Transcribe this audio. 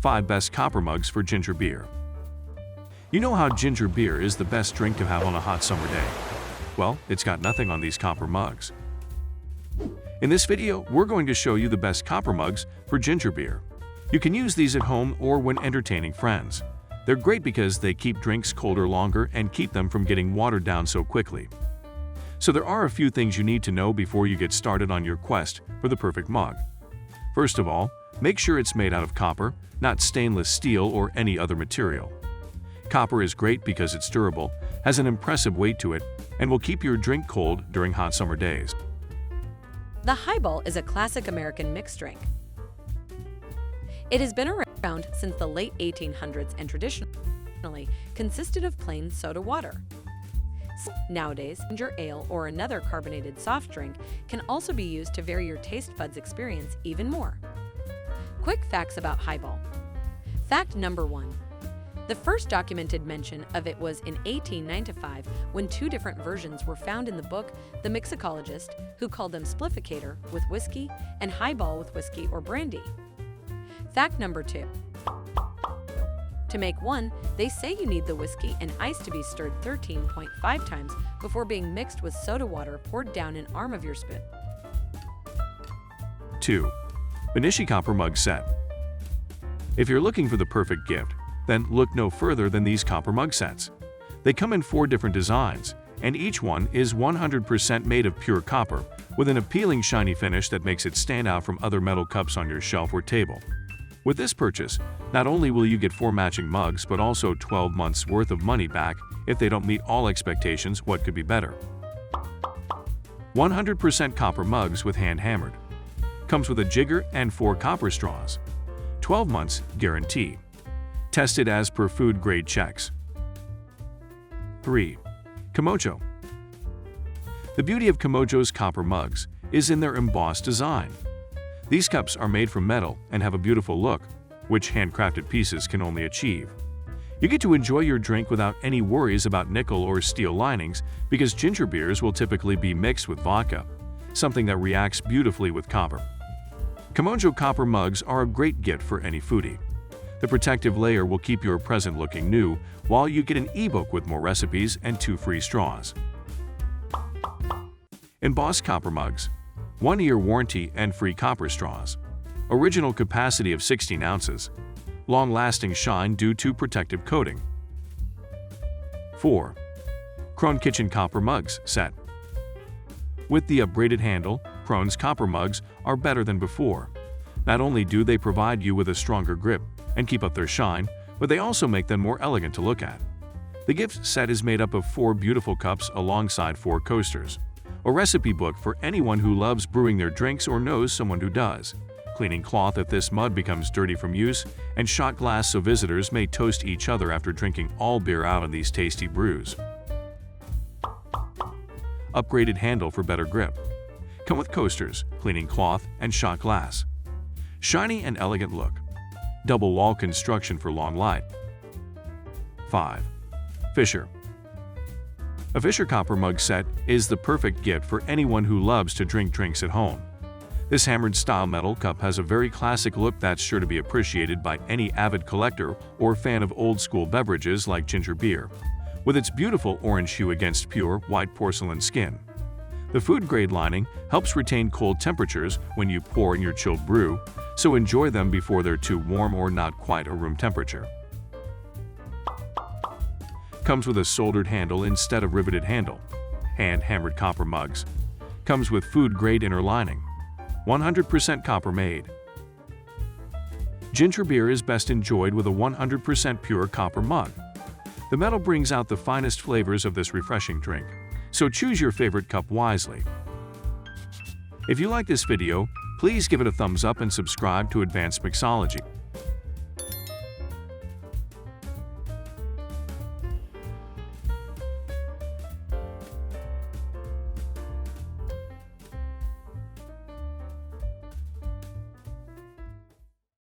5 Best Copper Mugs for Ginger Beer. You know how ginger beer is the best drink to have on a hot summer day? Well, it's got nothing on these copper mugs. In this video, we're going to show you the best copper mugs for ginger beer. You can use these at home or when entertaining friends. They're great because they keep drinks colder longer and keep them from getting watered down so quickly. So there are a few things you need to know before you get started on your quest for the perfect mug. First of all, make sure it's made out of copper, not stainless steel or any other material. Copper is great because it's durable, has an impressive weight to it, and will keep your drink cold during hot summer days. The highball is a classic American mixed drink. It has been around since the late 1800s and traditionally consisted of plain soda water. Nowadays, ginger ale or another carbonated soft drink can also be used to vary your taste buds experience even more. Quick facts about highball. Fact number 1. The first documented mention of it was in 1895 when 2 different versions were found in the book The Mixologist, who called them splifficator with whiskey and highball with whiskey or brandy. Fact number 2. To make one, they say you need the whiskey and ice to be stirred 13.5 times before being mixed with soda water poured down an arm of your spoon. 2. Benishi Copper Mug Set. If you're looking for the perfect gift, then look no further than these copper mug sets. They come in 4 different designs, and each one is 100% made of pure copper, with an appealing shiny finish that makes it stand out from other metal cups on your shelf or table. With this purchase, not only will you get 4 matching mugs, but also 12 months worth of money back if they don't meet all expectations. What could be better? 100% copper mugs with hand hammered. Comes with a jigger and 4 copper straws. 12 months guarantee. Tested as per food grade checks. 3. Kimojo. The beauty of Kimojo's copper mugs is in their embossed design. These cups are made from metal and have a beautiful look, which handcrafted pieces can only achieve. You get to enjoy your drink without any worries about nickel or steel linings because ginger beers will typically be mixed with vodka, something that reacts beautifully with copper. Kimojo copper mugs are a great gift for any foodie. The protective layer will keep your present looking new, while you get an ebook with more recipes and 2 free straws. Embossed copper mugs. 1-year warranty and free copper straws. Original capacity of 16 ounces. Long-lasting shine due to protective coating. 4. Krone Kitchen Copper Mugs Set. With the upgraded handle, Krone's copper mugs are better than before. Not only do they provide you with a stronger grip and keep up their shine, but they also make them more elegant to look at. The gift set is made up of 4 beautiful cups alongside 4 coasters. A recipe book for anyone who loves brewing their drinks or knows someone who does. Cleaning cloth if this mug becomes dirty from use, and shot glass so visitors may toast each other after drinking all beer out of these tasty brews. Upgraded handle for better grip. Come with coasters, cleaning cloth, and shot glass. Shiny and elegant look. Double wall construction for long light. 5. Fisher. A Fisher copper mug set is the perfect gift for anyone who loves to drink drinks at home. This hammered style metal cup has a very classic look that's sure to be appreciated by any avid collector or fan of old school beverages like ginger beer, with its beautiful orange hue against pure white porcelain skin. The food-grade lining helps retain cold temperatures when you pour in your chilled brew, so enjoy them before they're too warm or not quite a room temperature. Comes with a soldered handle instead of riveted handle. Hand-hammered copper mugs. Comes with food-grade inner lining. 100% copper made. Ginger beer is best enjoyed with a 100% pure copper mug. The metal brings out the finest flavors of this refreshing drink, so choose your favorite cup wisely. If you like this video, please give it a thumbs up and subscribe to Advanced Mixology.